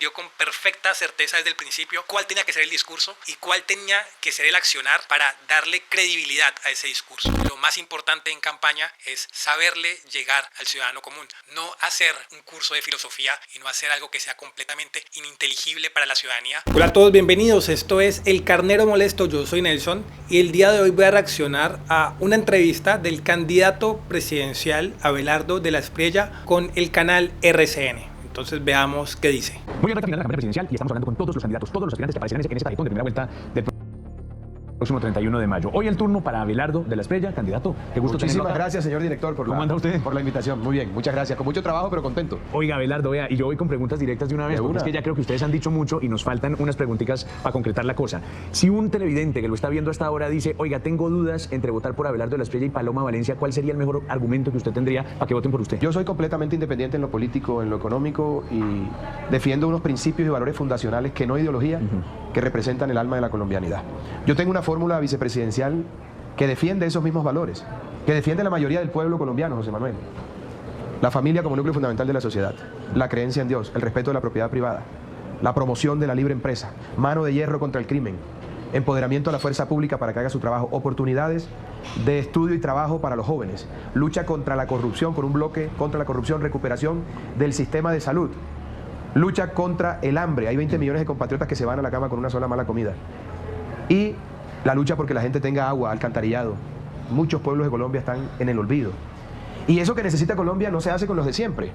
entendió con perfecta certeza desde el principio cuál tenía que ser el discurso y cuál tenía que ser el accionar para darle credibilidad a ese discurso. Lo más importante en campaña es saberle llegar al ciudadano común, no hacer un curso de filosofía y no hacer algo que sea completamente ininteligible para la ciudadanía. Hola a todos, bienvenidos. Esto es El Carnero Molesto. Yo soy Nelson y el día de hoy voy a reaccionar a una entrevista del candidato presidencial Abelardo de la Espriella con el canal RCN. Entonces veamos qué dice. Muy bien, recta final de la campaña presidencial y estamos hablando con todos los candidatos, todos los aspirantes que aparecerán en esta tarjetón de primera vuelta del próximo 31 de mayo. Hoy el turno para Abelardo de la Espriella, candidato. Qué gusto tenerlo. Muchísimas gracias, señor director, ¿Cómo anda usted? por la invitación. Muy bien, muchas gracias. Con mucho trabajo, pero contento. Oiga, Abelardo, vea, y yo voy con preguntas directas de una vez, porque es que ya creo que ustedes han dicho mucho y nos faltan unas preguntitas para concretar la cosa. Si un televidente que lo está viendo hasta ahora dice, oiga, tengo dudas entre votar por Abelardo de la Espriella y Paloma Valencia, ¿cuál sería el mejor argumento que usted tendría para que voten por usted? Yo soy completamente independiente en lo político, en lo económico y defiendo unos principios y valores fundacionales que no ideología, que representan el alma de la colombianidad. Yo tengo una fórmula vicepresidencial que defiende esos mismos valores, que defiende la mayoría del pueblo colombiano, José Manuel. La familia como núcleo fundamental de la sociedad, la creencia en Dios, el respeto de la propiedad privada, la promoción de la libre empresa, mano de hierro contra el crimen, empoderamiento a la fuerza pública para que haga su trabajo, oportunidades de estudio y trabajo para los jóvenes, lucha contra la corrupción, por un bloque contra la corrupción, recuperación del sistema de salud, lucha contra el hambre. Hay 20 millones de compatriotas que se van a la cama con una sola mala comida. Y la lucha porque la gente tenga agua, alcantarillado. Muchos pueblos de Colombia están en el olvido. Y eso que necesita Colombia no se hace con los de siempre.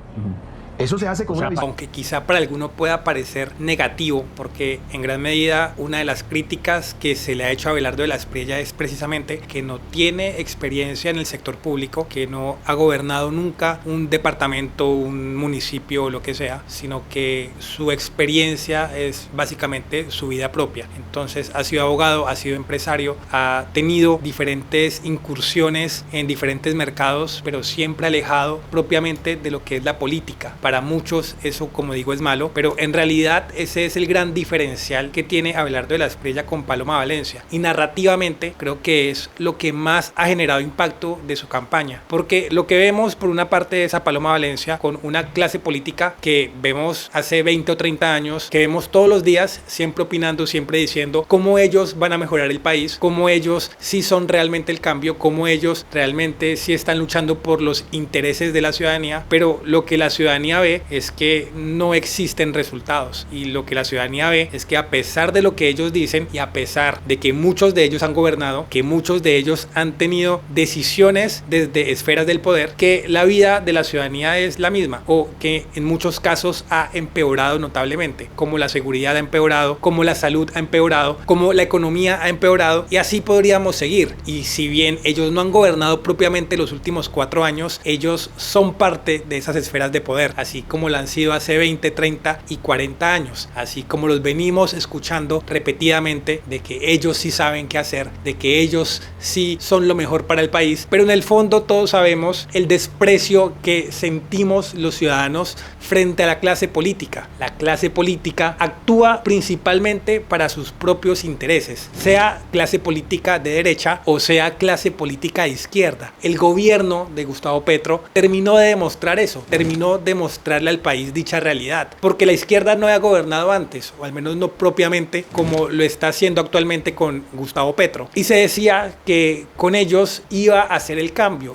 Eso se hace con una visión. Aunque quizá para alguno pueda parecer negativo, porque en gran medida una de las críticas que se le ha hecho a Abelardo de la Espriella es precisamente que no tiene experiencia en el sector público, que no ha gobernado nunca un departamento, un municipio o lo que sea, sino que su experiencia es básicamente su vida propia. Entonces ha sido abogado, ha sido empresario, ha tenido diferentes incursiones en diferentes mercados, pero siempre alejado propiamente de lo que es la política. Para muchos eso, como digo, es malo, pero en realidad ese es el gran diferencial que tiene Abelardo de la Espriella con Paloma Valencia. Y narrativamente creo que es lo que más ha generado impacto de su campaña, porque lo que vemos por una parte es a Paloma Valencia con una clase política que vemos hace 20 o 30 años, que vemos todos los días, siempre opinando, siempre diciendo cómo ellos van a mejorar el país, cómo ellos sí son realmente el cambio, cómo ellos realmente sí están luchando por los intereses de la ciudadanía, pero lo que la ciudadanía ve es que no existen resultados, y lo que la ciudadanía ve es que a pesar de lo que ellos dicen y a pesar de que muchos de ellos han gobernado, que muchos de ellos han tenido decisiones desde esferas del poder, que la vida de la ciudadanía es la misma, o que en muchos casos ha empeorado notablemente, como la seguridad ha empeorado, como la salud ha empeorado, como la economía ha empeorado, y así podríamos seguir. Y si bien ellos no han gobernado propiamente los últimos 4 años, ellos son parte de esas esferas de poder, así como lo han sido hace 20, 30 y 40 años, así como los venimos escuchando repetidamente de que ellos sí saben qué hacer, de que ellos sí son lo mejor para el país, pero en el fondo todos sabemos el desprecio que sentimos los ciudadanos frente a la clase política. La clase política actúa principalmente para sus propios intereses, sea clase política de derecha o sea clase política de izquierda. El gobierno de Gustavo Petro terminó de demostrar eso, terminó de mostrarle al país dicha realidad, porque la izquierda no había gobernado antes, o al menos no propiamente como lo está haciendo actualmente con Gustavo Petro, y se decía que con ellos iba a hacer el cambio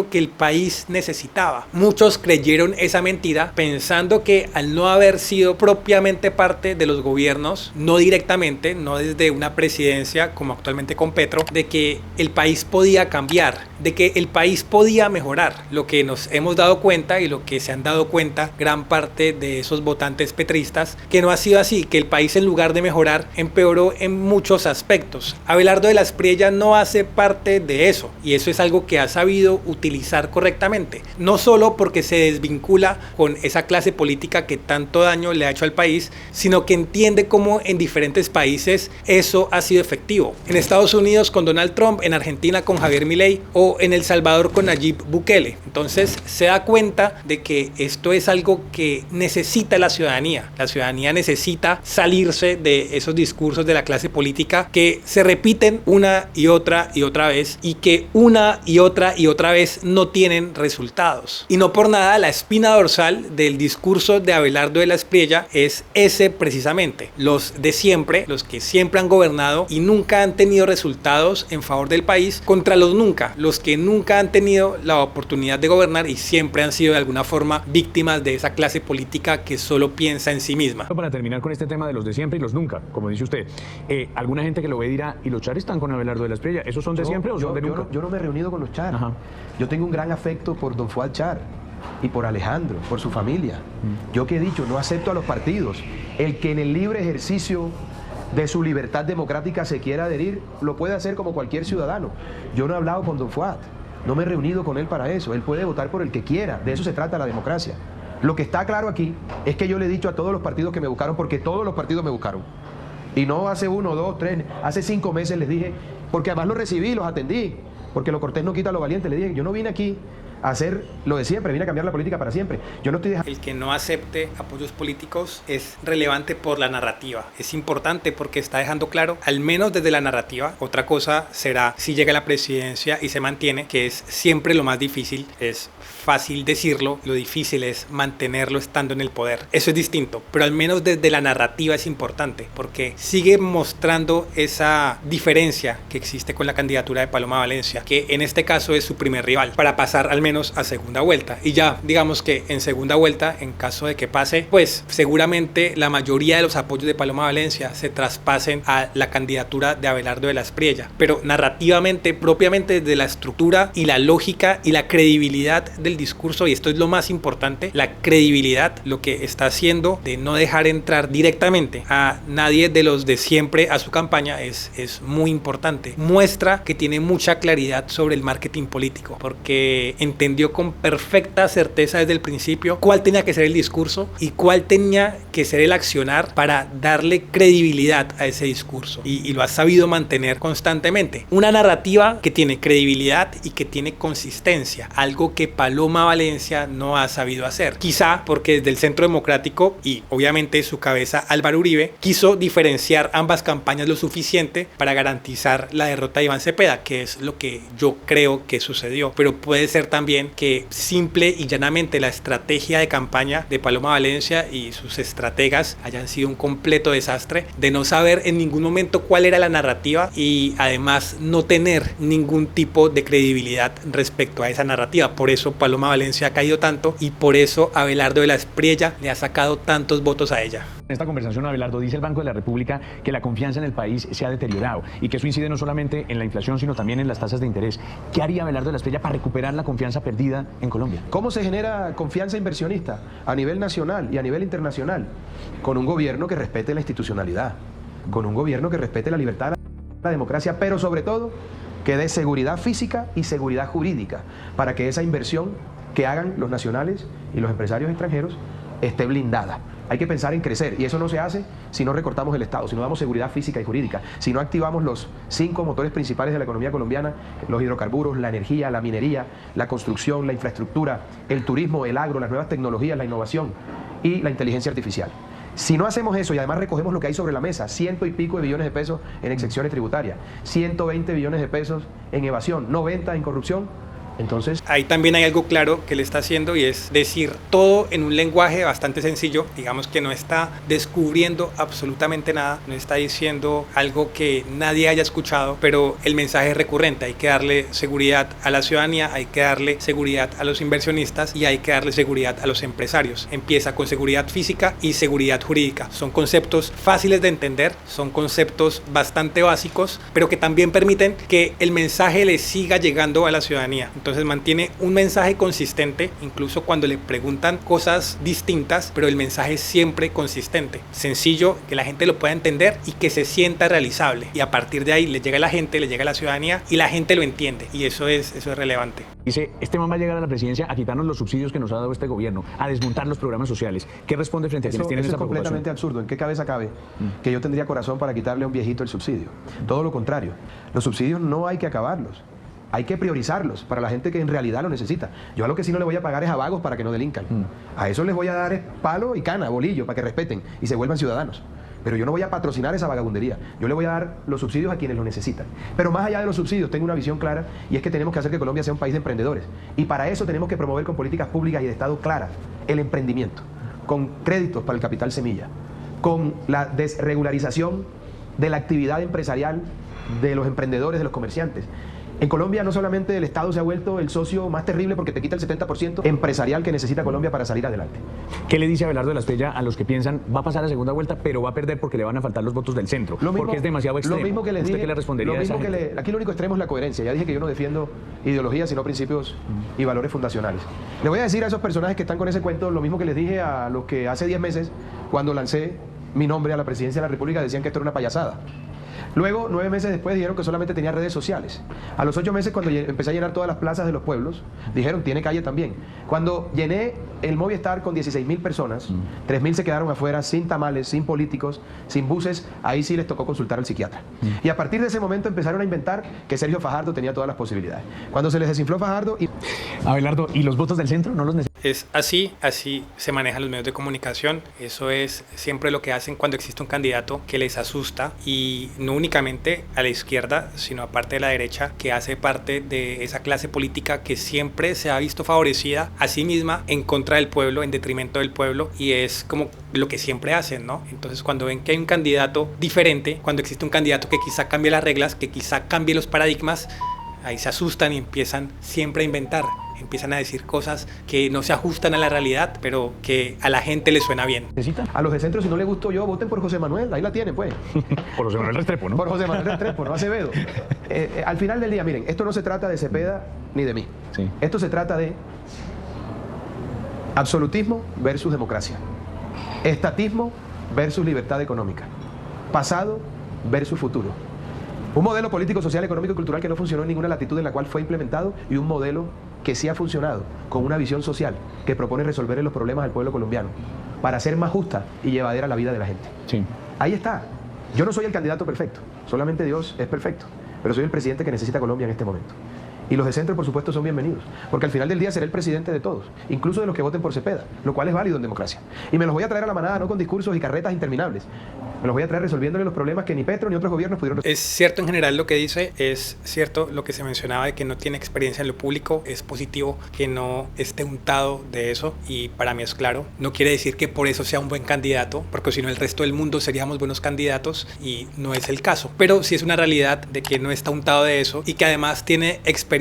que el país necesitaba. Muchos creyeron esa mentira pensando que al no haber sido propiamente parte de los gobiernos, no directamente, no desde una presidencia como actualmente con Petro, de que el país podía cambiar, de que el país podía mejorar. Lo que nos hemos dado cuenta y lo que se han dado cuenta gran parte de esos votantes petristas, que no ha sido así, que el país en lugar de mejorar empeoró en muchos aspectos. Abelardo de la Espriella no hace parte de eso, y eso es algo que ha sabido utilizar correctamente, no solo porque se desvincula con esa clase política que tanto daño le ha hecho al país, sino que entiende cómo en diferentes países eso ha sido efectivo. En Estados Unidos con Donald Trump, en Argentina con Javier Milei o en El Salvador con Nayib Bukele. Entonces se da cuenta de que esto es algo que necesita la ciudadanía. La ciudadanía necesita salirse de esos discursos de la clase política que se repiten una y otra vez, y que una y otra vez no tienen resultados. Y no por nada la espina dorsal del discurso de Abelardo de la Espriella es ese precisamente, los de siempre, los que siempre han gobernado y nunca han tenido resultados en favor del país, contra los nunca, los que nunca han tenido la oportunidad de gobernar y siempre han sido de alguna forma víctimas de esa clase política que solo piensa en sí misma. Para terminar con este tema de los de siempre y los nunca, como dice usted, alguna gente que lo ve dirá, ¿y los Char están con Abelardo de la Espriella? ¿Esos son de siempre o son de nunca? Yo no me he reunido con los Char. Ajá. Yo tengo un gran afecto por don Fuad Char y por Alejandro, por su familia. Yo que he dicho, no acepto a los partidos. El que en el libre ejercicio de su libertad democrática se quiera adherir, lo puede hacer como cualquier ciudadano. Yo no he hablado con don Fuad, no me he reunido con él para eso. Él puede votar por el que quiera, de eso se trata la democracia. Lo que está claro aquí es que yo le he dicho a todos los partidos que me buscaron, porque todos los partidos me buscaron. Y no hace 1, 2, 3, hace 5 meses les dije, porque además los recibí, los atendí, porque lo cortés no quita lo valiente. Le dije, yo no vine aquí a hacer lo de siempre, vine a cambiar la política para siempre. Yo no estoy dejando... El que no acepte apoyos políticos es relevante por la narrativa. Es importante porque está dejando claro, al menos desde la narrativa. Otra cosa será si llega a la presidencia y se mantiene, que es siempre lo más difícil. Es fácil decirlo, lo difícil es mantenerlo estando en el poder. Eso es distinto, pero al menos desde la narrativa es importante porque sigue mostrando esa diferencia que existe con la candidatura de Paloma Valencia, que en este caso es su primer rival, para pasar al menos a segunda vuelta. Y ya, digamos que en segunda vuelta, en caso de que pase, pues seguramente la mayoría de los apoyos de Paloma Valencia se traspasen a la candidatura de Abelardo de la Espriella. Pero narrativamente, propiamente desde la estructura y la lógica y la credibilidad del discurso, y esto es lo más importante, la credibilidad, lo que está haciendo de no dejar entrar directamente a nadie de los de siempre a su campaña es muy importante. Muestra que tiene mucha claridad sobre el marketing político, porque entendió con perfecta certeza desde el principio cuál tenía que ser el discurso y cuál tenía que ser el accionar para darle credibilidad a ese discurso, y lo ha sabido mantener constantemente. Una narrativa que tiene credibilidad y que tiene consistencia, algo que Paloma Valencia no ha sabido hacer. Quizá porque desde el Centro Democrático y obviamente su cabeza Álvaro Uribe quiso diferenciar ambas campañas lo suficiente para garantizar la derrota de Iván Cepeda, que es lo que yo creo que sucedió. Pero puede ser también que simple y llanamente la estrategia de campaña de Paloma Valencia y sus estrategas hayan sido un completo desastre, de no saber en ningún momento cuál era la narrativa y además no tener ningún tipo de credibilidad respecto a esa narrativa. Por eso Paloma Valencia ha caído tanto y por eso Abelardo de la Espriella le ha sacado tantos votos a ella. En esta conversación, Abelardo, dice el Banco de la República que la confianza en el país se ha deteriorado y que eso incide no solamente en la inflación, sino también en las tasas de interés. ¿Qué haría Abelardo de la Espriella para recuperar la confianza perdida en Colombia? ¿Cómo se genera confianza inversionista a nivel nacional y a nivel internacional? Con un gobierno que respete la institucionalidad, con un gobierno que respete la libertad, la democracia, pero sobre todo que dé seguridad física y seguridad jurídica para que esa inversión que hagan los nacionales y los empresarios extranjeros esté blindada. Hay que pensar en crecer y eso no se hace si no recortamos el Estado, si no damos seguridad física y jurídica, si no activamos los 5 motores principales de la economía colombiana, los hidrocarburos, la energía, la minería, la construcción, la infraestructura, el turismo, el agro, las nuevas tecnologías, la innovación y la inteligencia artificial. Si no hacemos eso y además recogemos lo que hay sobre la mesa, 100 y pico de billones de pesos en exenciones tributarias, 120 billones de pesos en evasión, 90 en corrupción, entonces... Ahí también hay algo claro que le está haciendo y es decir todo en un lenguaje bastante sencillo, digamos que no está descubriendo absolutamente nada, no está diciendo algo que nadie haya escuchado, pero el mensaje es recurrente, hay que darle seguridad a la ciudadanía, hay que darle seguridad a los inversionistas y hay que darle seguridad a los empresarios. Empieza con seguridad física y seguridad jurídica. Son conceptos fáciles de entender, son conceptos bastante básicos, pero que también permiten que el mensaje le siga llegando a la ciudadanía. Entonces mantiene un mensaje consistente, incluso cuando le preguntan cosas distintas, pero el mensaje es siempre consistente, sencillo, que la gente lo pueda entender y que se sienta realizable. Y a partir de ahí le llega a la gente, le llega a la ciudadanía y la gente lo entiende. Y eso es relevante. Dice, este man va a llegar a la presidencia a quitarnos los subsidios que nos ha dado este gobierno, a desmontar los programas sociales. ¿Qué responde frente a quienes tienen esa preocupación? Eso es completamente absurdo. ¿En qué cabeza cabe que yo tendría corazón para quitarle a un viejito el subsidio? Todo lo contrario. Los subsidios no hay que acabarlos. Hay que priorizarlos para la gente que en realidad lo necesita. Yo a lo que sí no le voy a pagar es a vagos para que no delincan. A eso les voy a dar es palo y cana, bolillo, para que respeten y se vuelvan ciudadanos. pero yo no voy a patrocinar esa vagabundería. Yo le voy a dar los subsidios a quienes lo necesitan. Pero más allá de los subsidios, tengo una visión clara, y es que tenemos que hacer que Colombia sea un país de emprendedores. Y para eso tenemos que promover con políticas públicas y de Estado claras el emprendimiento, con créditos para el capital semilla, con la desregularización de la actividad empresarial de los emprendedores, de los comerciantes. En Colombia no solamente el Estado se ha vuelto el socio más terrible porque te quita el 70% empresarial que necesita Colombia para salir adelante. ¿Qué le dice Abelardo de la Espriella a los que piensan va a pasar a segunda vuelta pero va a perder porque le van a faltar los votos del centro? Porque es demasiado extremo. Lo mismo que les dije, ¿Usted qué le respondería a esa gente? aquí lo único extremo es la coherencia. Ya dije que yo no defiendo ideologías sino principios y valores fundacionales. Le voy a decir a esos personajes que están con ese cuento lo mismo que les dije a los que hace 10 meses, cuando lancé mi nombre a la presidencia de la República, decían que esto era una payasada. Luego, 9 meses después, dijeron que solamente tenía redes sociales. A los 8 meses, cuando empecé a llenar todas las plazas de los pueblos, dijeron, tiene calle también. Cuando llené el Movistar con 16.000 personas, 3.000 se quedaron afuera, sin tamales, sin políticos, sin buses, ahí sí les tocó consultar al psiquiatra. Y a partir de ese momento empezaron a inventar que Sergio Fajardo tenía todas las posibilidades. Cuando se les desinfló Fajardo... Abelardo, ¿y los votos del centro no los necesitan? Es así se manejan los medios de comunicación. Eso es siempre lo que hacen cuando existe un candidato que les asusta, y no únicamente a la izquierda, sino aparte de la derecha, que hace parte de esa clase política que siempre se ha visto favorecida a sí misma en contra del pueblo, en detrimento del pueblo, y es como lo que siempre hacen, ¿no? Entonces, cuando ven que hay un candidato diferente, cuando existe un candidato que quizá cambie las reglas, que quizá cambie los paradigmas, ahí se asustan y empiezan siempre a inventar. Empiezan a decir cosas que no se ajustan a la realidad, pero que a la gente le suena bien. A los de centro, si no les gustó yo, voten por José Manuel, ahí la tienen, pues. Por José Manuel Restrepo, ¿no? Por José Manuel Restrepo, no Acevedo. Al final del día, miren, esto no se trata de Cepeda ni de mí. Sí. Esto se trata de absolutismo versus democracia. Estatismo versus libertad económica. Pasado versus futuro. Un modelo político, social, económico y cultural que no funcionó en ninguna latitud en la cual fue implementado, y un modelo que sí ha funcionado con una visión social que propone resolver los problemas del pueblo colombiano para hacer más justa y llevadera la vida de la gente. Sí. Ahí está. Yo no soy el candidato perfecto, solamente Dios es perfecto, pero soy el presidente que necesita Colombia en este momento. Y los de centro, por supuesto, son bienvenidos, porque al final del día seré el presidente de todos, incluso de los que voten por Cepeda, lo cual es válido en democracia. Y me los voy a traer a la manada, no con discursos y carretas interminables. Me los voy a traer resolviéndole los problemas que ni Petro ni otros gobiernos pudieron resolver. Es cierto en general lo que dice, es cierto lo que se mencionaba de que no tiene experiencia en lo público, es positivo que no esté untado de eso, y para mí es claro. No quiere decir que por eso sea un buen candidato, porque si no el resto del mundo seríamos buenos candidatos, y no es el caso. Pero sí es una realidad de que no está untado de eso, y que además tiene experiencia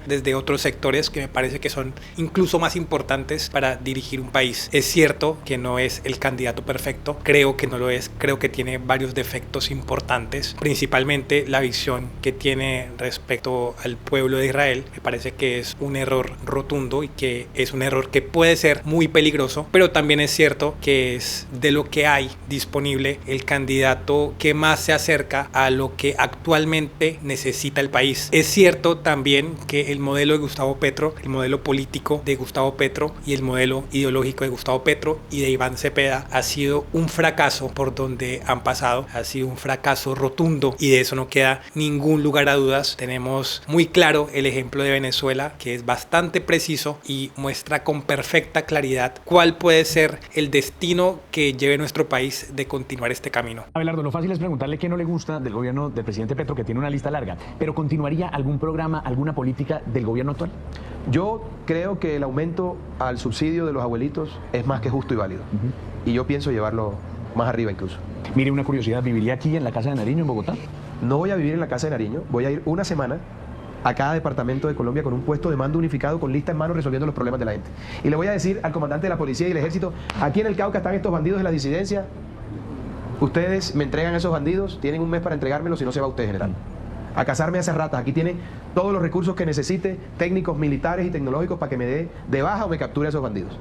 desde otros sectores que me parece que son incluso más importantes para dirigir un país. Es cierto que no es el candidato perfecto, creo que no lo es, creo que tiene varios defectos importantes, principalmente la visión que tiene respecto al pueblo de Israel. Me parece que es un error rotundo, y que es un error que puede ser muy peligroso, pero también es cierto que es de lo que hay disponible el candidato que más se acerca a lo que actualmente necesita el país. Es cierto también que el modelo de Gustavo Petro, el modelo político de Gustavo Petro y el modelo ideológico de Gustavo Petro y de Iván Cepeda ha sido un fracaso por donde han pasado, ha sido un fracaso rotundo, y de eso no queda ningún lugar a dudas. Tenemos muy claro el ejemplo de Venezuela, que es bastante preciso y muestra con perfecta claridad cuál puede ser el destino que lleve nuestro país de continuar este camino. Abelardo, lo fácil es preguntarle qué no le gusta del gobierno del presidente Petro, que tiene una lista larga, pero ¿continuaría algún programa, alguna política del gobierno actual? Yo creo que el aumento al subsidio de los abuelitos es más que justo y válido. Y yo pienso llevarlo más arriba incluso. Mire, una curiosidad, ¿viviría aquí en la Casa de Nariño, en Bogotá? No voy a vivir en la Casa de Nariño, voy a ir una semana a cada departamento de Colombia con un puesto de mando unificado, con lista en mano, resolviendo los problemas de la gente. Y le voy a decir al comandante de la policía y el ejército, aquí en el Cauca están estos bandidos de la disidencia, ustedes me entregan a esos bandidos, tienen un mes para entregármelos, si no se va usted, general. A cazarme a esas ratas. Aquí tiene todos los recursos que necesite, técnicos, militares y tecnológicos, para que me dé de baja o me capture a esos bandidos.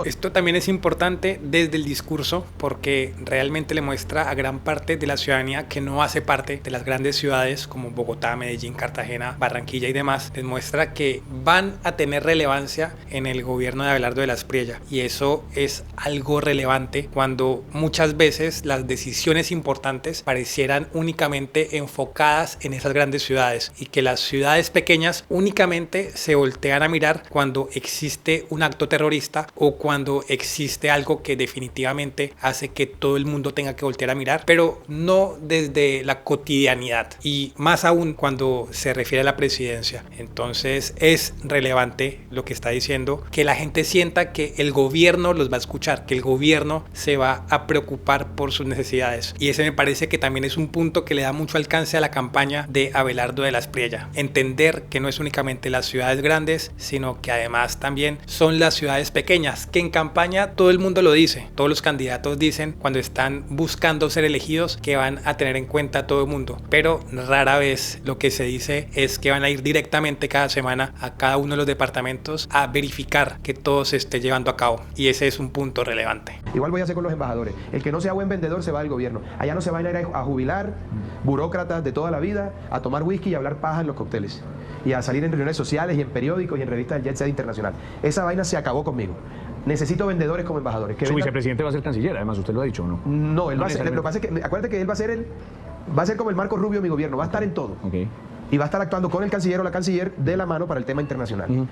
Esto también es importante desde el discurso, porque realmente le muestra a gran parte de la ciudadanía que no hace parte de las grandes ciudades como Bogotá, Medellín, Cartagena, Barranquilla y demás. Les muestra que van a tener relevancia en el gobierno de Abelardo de la Espriella, y eso es algo relevante cuando muchas veces las decisiones importantes parecieran únicamente enfocadas en esas grandes ciudades, y que las ciudades pequeñas únicamente se voltean a mirar cuando existe un acto terrorista o cuando existe algo que definitivamente hace que todo el mundo tenga que voltear a mirar, pero no desde la cotidianidad, y más aún cuando se refiere a la presidencia. Entonces es relevante lo que está diciendo, que la gente sienta que el gobierno los va a escuchar, que el gobierno se va a preocupar por sus necesidades, y ese me parece que también es un punto que le da mucho alcance a la campaña de Abelardo de la Espriella. Entender que no es únicamente las ciudades grandes, sino que además también son las ciudades pequeñas, que en campaña todo el mundo lo dice, todos los candidatos dicen cuando están buscando ser elegidos que van a tener en cuenta a todo el mundo, pero rara vez lo que se dice es que van a ir directamente cada semana a cada uno de los departamentos a verificar que todo se esté llevando a cabo, y ese es un punto relevante. Igual voy a hacer con los embajadores. El que no sea buen vendedor se va del gobierno. Allá no se van a ir a jubilar burócratas de toda la vida, a tomar whisky y a hablar paja en los cócteles, y a salir en reuniones sociales y en periódicos y en revistas del Jet Set Internacional. Esa vaina se acabó conmigo. Necesito vendedores como embajadores. Su vicepresidente va a ser canciller, además, usted lo ha dicho, ¿no? No, él va a ser. Lo que pasa es que, acuérdate que él va a ser como el Marco Rubio de mi gobierno, va a estar en todo. Okay. Y va a estar actuando con el canciller o la canciller de la mano para el tema internacional.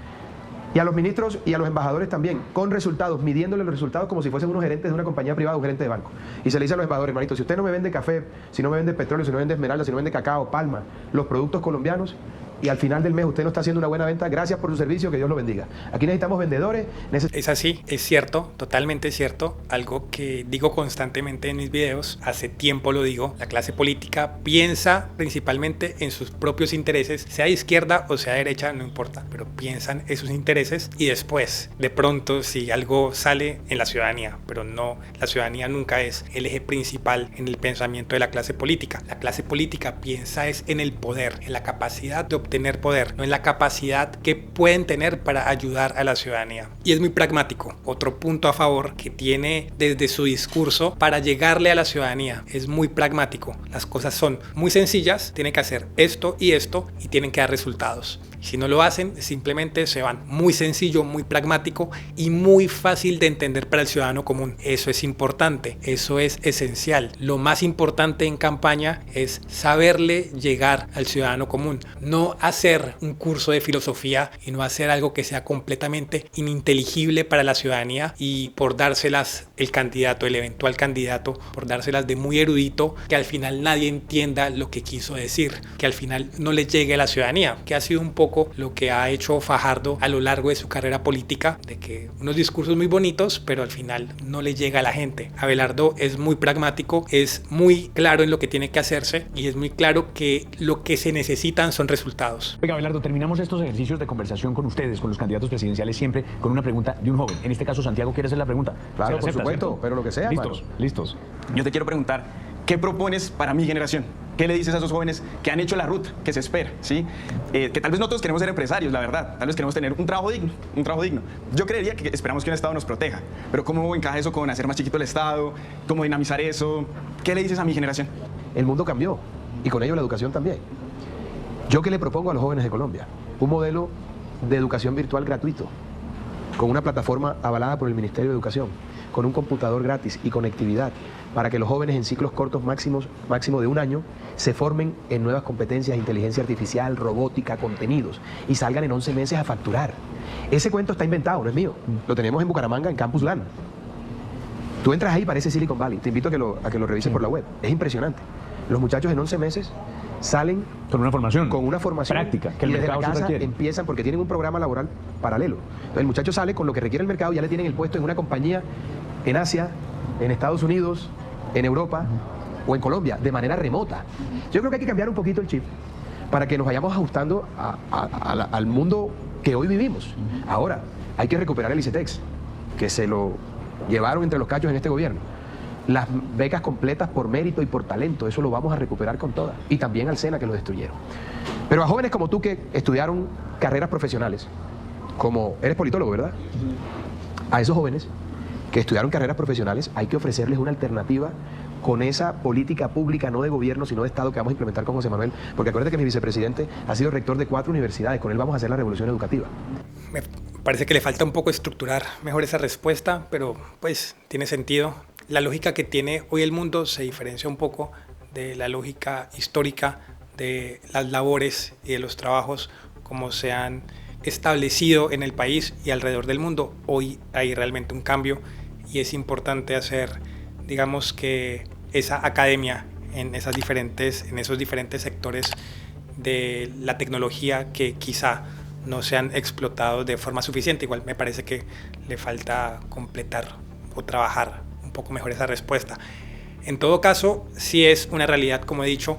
Y a los ministros y a los embajadores también, con resultados, midiéndole los resultados como si fuesen unos gerentes de una compañía privada o un gerente de banco. Y se le dice a los embajadores, hermanito, si usted no me vende café, si no me vende petróleo, si no me vende esmeralda, si no me vende cacao, palma, los productos colombianos, y al final del mes usted no está haciendo una buena venta, gracias por su servicio, que Dios lo bendiga. Aquí necesitamos vendedores. Es así, es cierto, totalmente cierto. Algo que digo constantemente en mis videos, hace tiempo lo digo, la clase política piensa principalmente en sus propios intereses, sea de izquierda o sea de derecha, no importa, pero piensan en sus intereses, y después, de pronto, si algo sale en la ciudadanía, pero no, la ciudadanía nunca es el eje principal en el pensamiento de la clase política. La clase política piensa es en el poder, en la capacidad de obtener poder, no en la capacidad que pueden tener para ayudar a la ciudadanía. Y es muy pragmático. Otro punto a favor que tiene desde su discurso para llegarle a la ciudadanía, es muy pragmático. Las cosas son muy sencillas, tienen que hacer esto y tienen que dar resultados. Si no lo hacen, simplemente se van. Muy sencillo, muy pragmático y muy fácil de entender para el ciudadano común. Eso es importante, eso es esencial. Lo más importante en campaña es saberle llegar al ciudadano común. No hacer un curso de filosofía y no hacer algo que sea completamente ininteligible para la ciudadanía, y por dárselas el candidato, el eventual candidato, por dárselas de muy erudito, que al final nadie entienda lo que quiso decir, que al final no le llegue a la ciudadanía, que ha sido un poco lo que ha hecho Fajardo a lo largo de su carrera política, de que unos discursos muy bonitos, pero al final no le llega a la gente. Abelardo es muy pragmático, es muy claro en lo que tiene que hacerse, y es muy claro que lo que se necesitan son resultados. Oiga, Abelardo, terminamos estos ejercicios de conversación con ustedes, con los candidatos presidenciales, siempre con una pregunta de un joven. En este caso, Santiago quiere hacer la pregunta. Claro, por supuesto, ¿cierto? Pero lo que sea. Listos, listos. Yo te quiero preguntar, ¿qué propones para mi generación? ¿Qué le dices a esos jóvenes que han hecho la ruta que se espera? ¿Sí? Que tal vez no todos queremos ser empresarios, la verdad. Tal vez queremos tener un trabajo digno, un trabajo digno. Yo creería que esperamos que un Estado nos proteja. Pero ¿cómo encaja eso con hacer más chiquito el Estado? ¿Cómo dinamizar eso? ¿Qué le dices a mi generación? El mundo cambió, y con ello la educación también. ¿Yo qué le propongo a los jóvenes de Colombia? Un modelo de educación virtual gratuito, con una plataforma avalada por el Ministerio de Educación, con un computador gratis y conectividad, para que los jóvenes en ciclos cortos máximo de un año se formen en nuevas competencias, inteligencia artificial, robótica, contenidos, y salgan en 11 meses a facturar. Ese cuento está inventado, no es mío. Lo tenemos en Bucaramanga, en Campus LAN. Tú entras ahí, parece Silicon Valley. Te invito a que lo revises por la web. Es impresionante. Los muchachos en 11 meses salen con una formación práctica, que el y desde mercado la casa requiere. empiezan, porque tienen un programa laboral paralelo. Entonces el muchacho sale con lo que requiere el mercado, ya le tienen el puesto en una compañía en Asia, en Estados Unidos, en Europa o en Colombia, de manera remota. Yo creo que hay que cambiar un poquito el chip para que nos vayamos ajustando al mundo que hoy vivimos. Ahora, hay que recuperar el ICETEX, que se lo llevaron entre los cachos en este gobierno. Las becas completas por mérito y por talento, eso lo vamos a recuperar con todas. Y también al SENA, que lo destruyeron. Pero a jóvenes como tú, que estudiaron carreras profesionales, como eres politólogo, ¿verdad? A esos jóvenes que estudiaron carreras profesionales hay que ofrecerles una alternativa con esa política pública, no de gobierno, sino de Estado, que vamos a implementar con José Manuel. Porque acuérdate que mi vicepresidente ha sido rector de 4 universidades, con él vamos a hacer la revolución educativa. Me parece que le falta un poco estructurar mejor esa respuesta, pero pues tiene sentido. La lógica que tiene hoy el mundo se diferencia un poco de la lógica histórica de las labores y de los trabajos como se han establecido en el país y alrededor del mundo. Hoy hay realmente un cambio y es importante hacer, digamos, que esa academia en esos diferentes sectores de la tecnología que quizá no se han explotado de forma suficiente. Igual me parece que le falta completar o trabajar un poco mejor esa respuesta. En todo caso, sí es una realidad, como he dicho,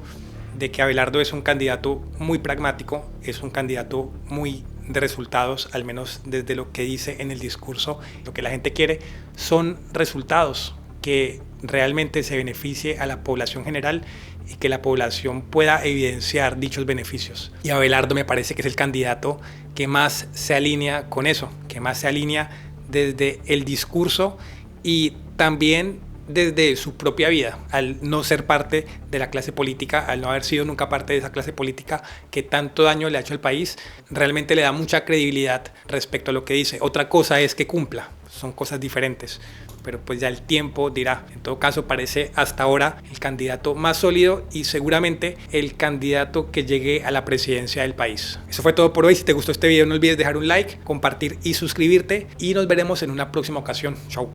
de que Abelardo es un candidato muy pragmático, es un candidato muy de resultados, al menos desde lo que dice en el discurso. Lo que la gente quiere son resultados, que realmente se beneficie a la población general y que la población pueda evidenciar dichos beneficios. Y Abelardo me parece que es el candidato que más se alinea con eso, que más se alinea desde el discurso y también desde su propia vida, al no ser parte de la clase política, al no haber sido nunca parte de esa clase política que tanto daño le ha hecho al país, realmente le da mucha credibilidad respecto a lo que dice. Otra cosa es que cumpla, son cosas diferentes, pero pues ya el tiempo dirá. En todo caso, parece hasta ahora el candidato más sólido y seguramente el candidato que llegue a la presidencia del país. Eso fue todo por hoy. Si te gustó este video, no olvides dejar un like, compartir y suscribirte, y nos veremos en una próxima ocasión. Chau.